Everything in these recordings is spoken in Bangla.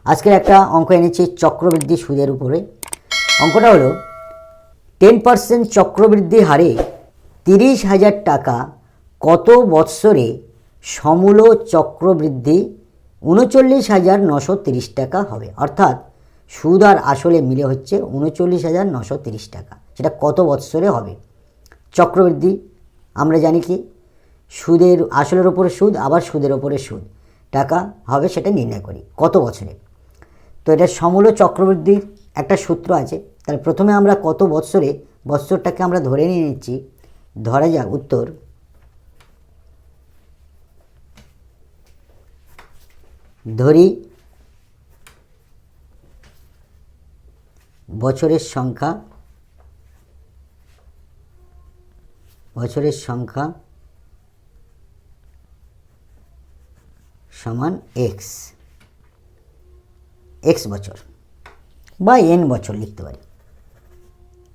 আজকের একটা অঙ্ক এনেছি চক্রবৃদ্ধি সুদের উপরে। অঙ্কটা হলো 10% চক্রবৃদ্ধি হারে 30,000 টাকা কত বৎসরে সমূল চক্রবৃদ্ধি 39,930 টাকা হবে। অর্থাৎ সুদ আর আসলে মিলে হচ্ছে 39,930 টাকা। সেটা কত বৎসরে হবে? চক্রবৃদ্ধি আমরা জানি কি সুদের আসলের ওপরে সুদ আবার সুদের ওপরে সুদ টাকা হবে, সেটা নির্ণয় করি কত বছরে। তো এটা সমূল চক্রবৃদ্ধির একটা সূত্র আছে। তাহলে প্রথমে আমরা কত বৎসরে, বৎসরটাকে আমরা ধরে নিয়ে নিচ্ছি। ধরা যাক উত্তর ধরি বছরের সংখ্যা সমান এক্স বছর বা এন বছর লিখতে পারি,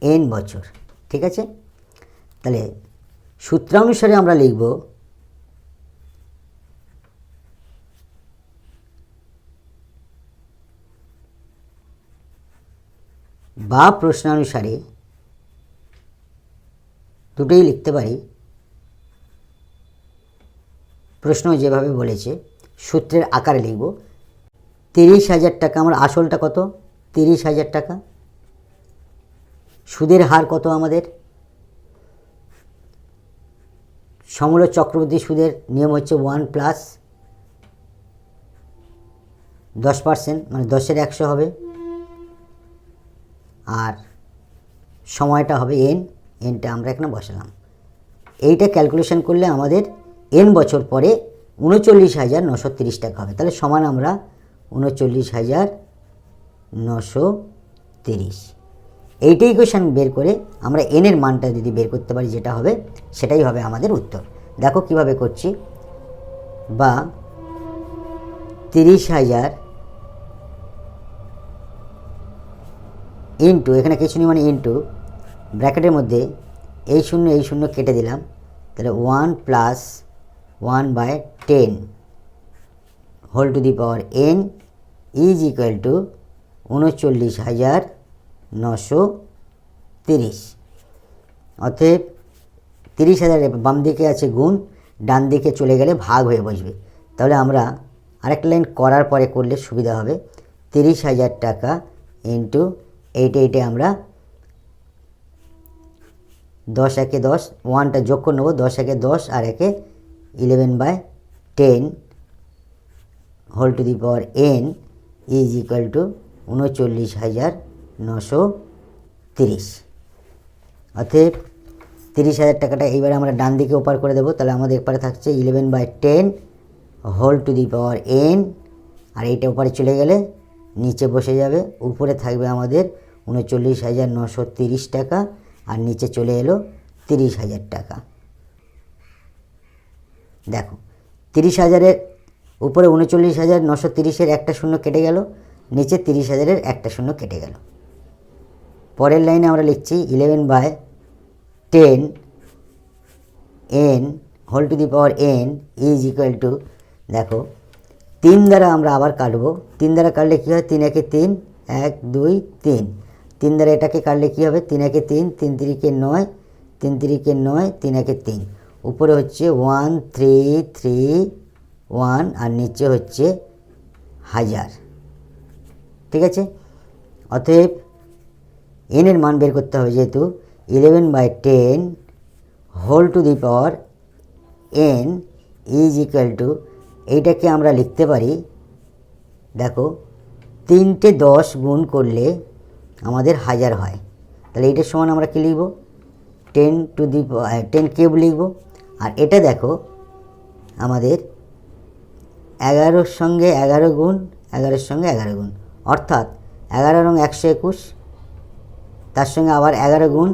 এন বছর। ঠিক আছে, তাহলে সূত্রানুসারে আমরা লিখব বা প্রশ্নানুসারে, দুটোই লিখতে পারি। প্রশ্ন যেভাবে বলেছে সূত্রের আকারে লিখব। 30,000 টাকা, আমার আসলটা কত? 30,000 টাকা। সুদের হার কত আমাদের? সমূল চক্রবৃদ্ধি সুদের নিয়ম হচ্ছে 1 প্লাস 10%, মানে 10-এর 100 হবে। আর সময়টা হবে এনটা আমরা এখানে বসালাম। এইটা ক্যালকুলেশন করলে আমাদের এন বছর পরে 39,930 টাকা হবে। তাহলে সমান আমরা 39,930, এইটা ইকুয়েশান বের করে আমরা এনের মানটা যদি বের করতে পারি, যেটা হবে সেটাই হবে আমাদের উত্তর। দেখো কিভাবে করছি। বা 30,000 ইন্টু, এখানে কিছু নেই মানে ইন্টু, ব্র্যাকেটের মধ্যে এই শূন্য কেটে দিলাম। তাহলে 1 plus 1/10 whole to the power n is equal to 39,930। অতএব 30,000 বাম দিকে আছে গুণ, ডান দিকে চলে গেলে ভাগ হয়ে বসবে। তাহলে আমরা আরেকটা লাইন করার পরে করলে সুবিধা হবে। 30,000 টাকা ইন্টু এইটা আমরা 10 একে 10, 1টা যোগ করে নেবো। 10 একে 10 আর একে 11/10 whole to the power n is equal to 39,930। অতএব 30,000 টাকাটা এইবারে আমরা ডান দিকে ওপার করে দেবো। তাহলে আমাদের এপারে থাকছে 11/10 whole to the power n, আর এইটা ওপারে চলে গেলে নিচে বসে যাবে। উপরে থাকবে আমাদের 39,930 টাকা, আর নিচে চলে এলো 30,000 টাকা। দেখো 30,000-এর উপরে 39,930-এর একটা শূন্য কেটে গেল, নিচে 30,000-এর একটা শূন্য কেটে গেল। পরের লাইনে আমরা লিখছি 11/10 n whole to the power n is equal to, দেখো 3 দ্বারা আমরা আবার কাটবো। 3 দ্বারা কাটলে কী হয়? 3 একে 3, 1 2 3। 3 দ্বারা এটাকে কাটলে কী হবে? 3 একে 3, 3 3 কে 9, 3 3 কে 9, 3 একে 3। উপরে হচ্ছে 1 3 3 1, আর নিচে হচ্ছে 1000। ঠিক আছে, অতএব এনের মান বের করতে হবে, যেহেতু 11/10 whole to the power n is equal to, এইটাকে আমরা লিখতে পারি, দেখো 3টে 10 গুণ করলে আমাদের 1000 হয়। তাহলে এইটার সমান আমরা কী লিখব? 10 কিউব লিখব। আর এটা দেখো আমাদের 11-র সঙ্গে 11 গুণ, 11-এর সঙ্গে 11 গুণ, অর্থাৎ 11 রং 121, তার সঙ্গে আবার 11 গুণ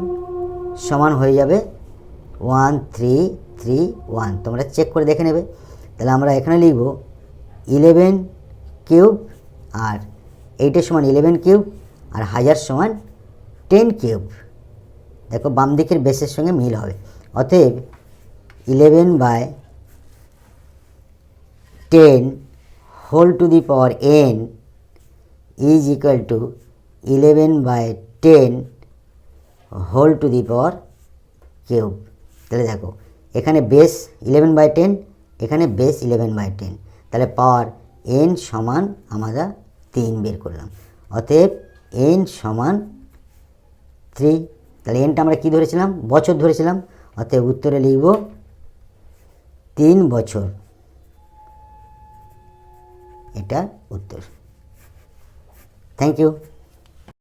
সমান হয়ে যাবে 1331। তোমরা চেক করে দেখে নেবে। তাহলে আমরা এখানে লিখব 11 কিউব, আর এইটার সমান 11 কিউব, আর 1000 সমান 10 কিউব। দেখো বাম দিকের বেসের সঙ্গে মিল হবে। অতএব 11/10 whole to the power n is equal to 11/10 whole to the power cube. তাহলে দেখো এখানে বেস 11/10, এখানে বেস 11/10, তাহলে পাওয়ার n সমান আমরা 3 বের করলাম। অতএব n সমান 3। তাহলে nটা আমরা কি ধরেছিলাম? বছর ধরেছিলাম। অতএব উত্তরে লিখব 3 বছর। এটা উত্তর। Thank you.